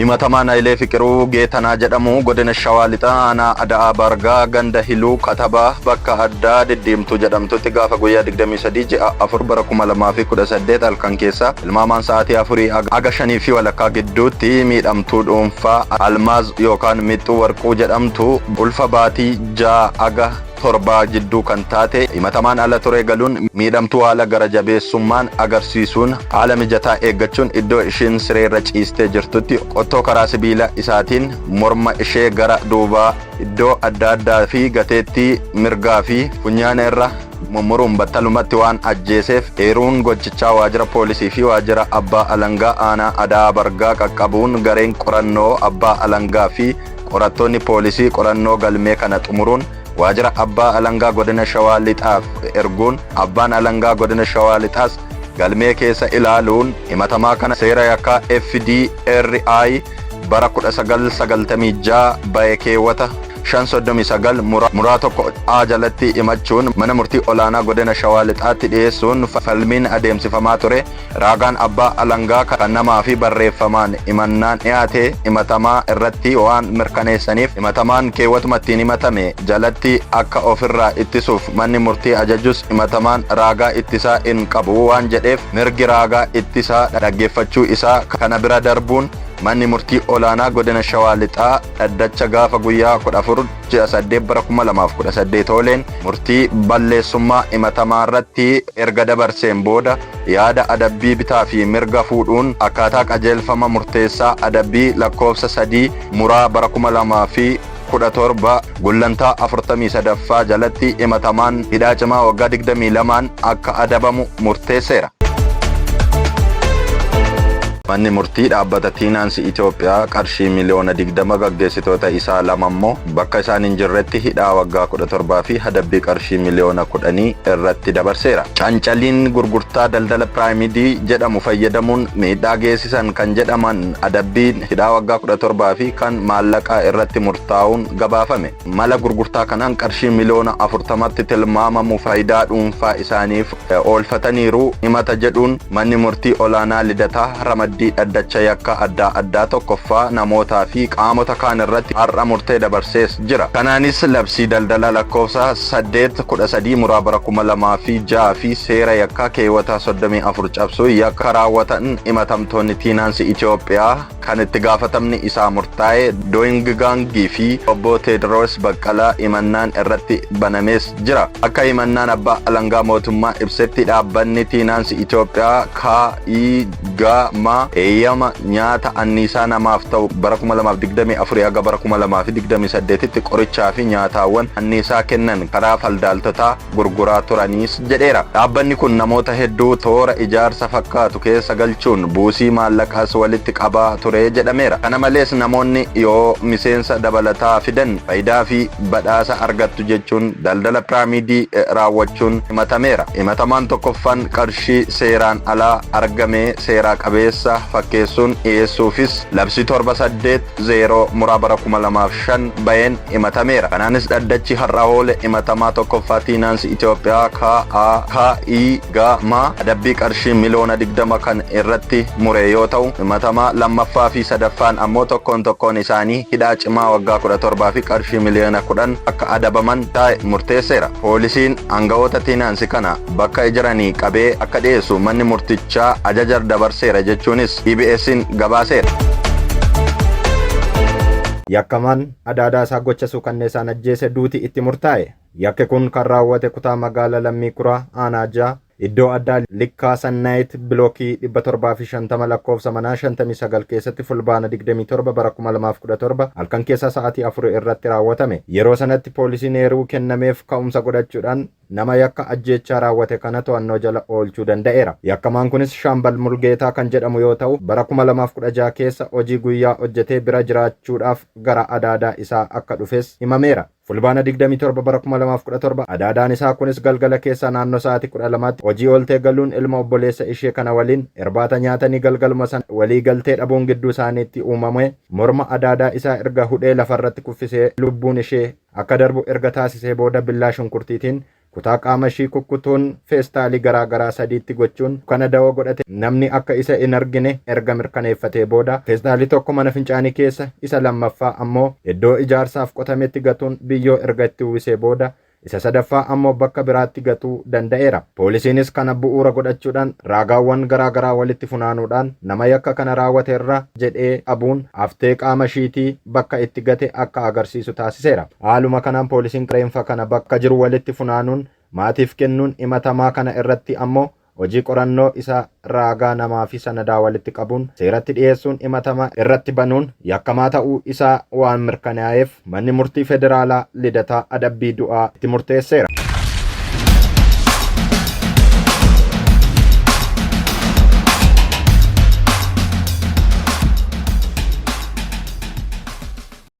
himatamaan Hayilee Fiqiruu Geetanaa jedhamu godina Shawaa Lixaa aanaa Ada'aa Bargaa ganda Hiluu Katabaa bakka addaa Diddiimtuu jedhamtutti gaafa guyyaa 23 ji'a 4 bara 2018 halkan keessa ilmaamaan sa'aatii 4 aga 5 fi walakkaa gidduutti miidhamtuu dhuunfaa Almaaz yookaan Mixxuu Warquu jedhamtu ulfa baatii 6 aga torbaa jidduu kan taate himatamaan ala turee galuun miidhamtuu haala gara jabeessummaan agarsiisuun haala mijataa eeggachuun iddoo ishiin sireerra ciistee jirtutti qottoo karaa sibiila isaatiin morma ishee gara duubaa iddoo adda addaa fi gateettii mirgaa fi funyaana irra mummuruun battalumatti waan ajjeeseef eeruun gochichaa waajjira poolisii fi waajjira abbaa alangaa aanaa Ada'aa Bargaa qaqqabuun gareen qorannoo abbaa alangaa fi qorattoonni poolisii qorannoo galmee kana xumuruun waajjira abbaa alangaa godina Shawaa Lixaaf erguun abbaan alangaa godina Shawaa Lixaas galmee keessa ilaaluun himatamaa kana seera yakkaa FDRI bara 1996 ba'e keewwata 539 muraa tokko A jalatti himachuun mana murtii olaanaa godina Shawaa Lixaatti dhiyeessuun falmiin adeemsifamaa ture. Raagaan abbaa alangaa kan namaa fi barreeffamaan himannaan dhiyaate himatamaa irratti waan mirkaneessaniif himatamaan keewwatuma ittiin himatame jalatti akka ofirraa ittisuuf manni murtii ajajus himatamaan raagaa ittisaa hin qabu waan jedheef mirgi raagaa ittisaa dhaggeeffachuu isaa kana bira darbuun manni murtii olaanaa godina Shawaa Lixaa dhaddacha gaafa guyyaa 14 ji'a 8 bara 2018 ooleen murtii balleessummaa himatamaa irratti erga dabarseen booda yaada adabbii bitaa fi mirga fuudhuun akkaataa qajeelfama murteessaa adabbii lakkoofsa 3 muraa bara 2017 gullantaa 43ffaa jalatti himatamaan hidhaa cimaa waggaa 22 akka adabamu murteesseera. Manni murtii dhaabbata Tiinaansi Itoophiyaa qarshii miliyoona 20 gaggeessitoota isaa lama immoo bakka isaan hin jirretti hidhaa waggaa 17 fi adabbii qarshii miliyoona 10 irratti dabarseera. Cancaliin gurgurtaa daldala piraayimidii jedhamu fayyadamuun miidhaa geessisan kan jedhaman adabbiin hidhaa waggaa 17 fi kan maallaqaa irratti murtaa'uun gabaafame. Mala gurgurtaa kanaan qarshii miliyoona 40tti tilmaamamu faayidaa dhuunfaa isaaniif oolfataniiru himata jedhuun manni murtii olaanaa Lidataa Ramaddii dhaddacha yakka adda addaa tokkoffaa namootaa fi qaamota kaan irratti har'a murtee dabarsees jira. Kanaanis labsii daldala lakkoofsa 813 muraa bara 2006 fi seera yakkaa keewwata 34 cabsuu yakka raawwatan himatamtoonni Tiinaansi Itoophiyaa kan itti gaafatamni isaa murtaa'e Doing Gaangii fi obbo Teediroos Baqqalaa himannaan irratti banamees jira. Akka himannaan abbaa alangaa mootummaa ibsetti dhaabbanni Tiinaansi Itoophiyaa KIGMA eeyyama nyaata anniisaa namaaf ta'u bara 2024 haga bara 2028tti qorichaa fi nyaataawwan anniisaa kennan karaa faldaaltotaa gurguraa turaniis jedheera. Dhaabbanni kun namoota hedduu toora ijaarsa fakkaatu keessa galchuun buusii maallaqaas walitti qabaa ture jedhameera. Kana malees namoonni yoo miseensa dabalataa fidan faayidaa fi badhaasa argattu jechuun daldala piraamidii raawwachuun himatameera. Himatamaan tokkoffaan qarshii seeraan alaa argame seeraa qabeessa fakkeessuun dhiyeessuufis labsii 780 muraa bara 2005 ba'een himatameera. Kanaanis dhaddachi har'a oole himatamaa tokkoffaa Tiinaansi Itoophiyaa KIGMA adabbii qarshii miliyoona 20 kan irratti mure yoo ta'u himatamaa lammaffaa fi sadaffaan ammoo tokkoon isaanii hidhaa cimaa waggaa 17 fi qarshii miliyoona 10 akka adabaman taa'e murteesseera. Poolisiin aangawoota Tiinaansi kana bakka jiranii qabee akka dhiyeessu manni murtichaa ajaja dabarseera jechuunis EBS'n gabaaseera. Yakkamaan adaadaa isaa gocha suukanneessaan ajjeese duuti itti murtaa'e. Yakki kun kan raawwate kutaa magaalaa Lammii Kuraa aanaa Jaa iddoo addaa Likkaa Sannaayit bilookii 750 lakkoofsa manaa 59 keessatti fulbaana 27 bara 2017 halkan keessa sa'aatii 4 irratti raawwatame. Yeroo sanatti poolisiin eeruu kennameef ka'umsa godhachuudhaan nama yakka ajjeechaa raawwate kana to'annoo jala oolchuu danda'eera. Yakkamaan kunis Shaambal Mulgeetaa kan jedhamu yoo ta'u bara 2016 keessa hojii guyyaa hojjetee bira jiraachuudhaaf gara adaadaa isaa akka dhufes himameera. Fulbaana 27 bara 2017 adaadaan isaa kunis galgala keessa naannoo sa'aatii 12tti hojii ooltee galuun ilma obboleessa ishee kana waliin irbaata nyaatanii galgaluma sana walii galtee dhabuun gidduu isaaniitti uumame morma adaadaa isaa erga hudhee lafarratti kuffisee lubbuun ishee akka darbu erga taasisee booda billaa shunkurtiitiin kutaa qaama ishii kukkutuun feestaalii garaagaraa sadiitti gochuun kana dawoo godhate namni akka isa hin argine erga mirkaneeffatee booda feestaalii tokko mana fincaanii keessa isa lammaffaa ammoo iddoo ijaarsaaf qotametti gatuun biyyoo erga itti uwwisee booda isa sadaffaa ammoo bakka biraatti gatuu danda'eera. Poolisiinis kana bu'uura godhachuudhaan raagaawwan garaagaraa walitti funaanuudhaan nama yakka kana raawwateerra jedhee abuun haftee qaama ishiitii bakka itti gate akka agarsiisu taasiseera. Haaluma kanaan poolisiin reenfa kana bakka jiru walitti funaanuun maatiif kennuun himatamaa kana irratti ammoo hojii qorannoo isa raagaa namaa fi sanadaa walitti qabuun seeratti dhiyeessuun himatamaa irratti banuun yakkamaa ta'uu isaa waan mirkanaa'eef manni murtii federaalaa Lidataa adabbii du'aa itti murteesseera.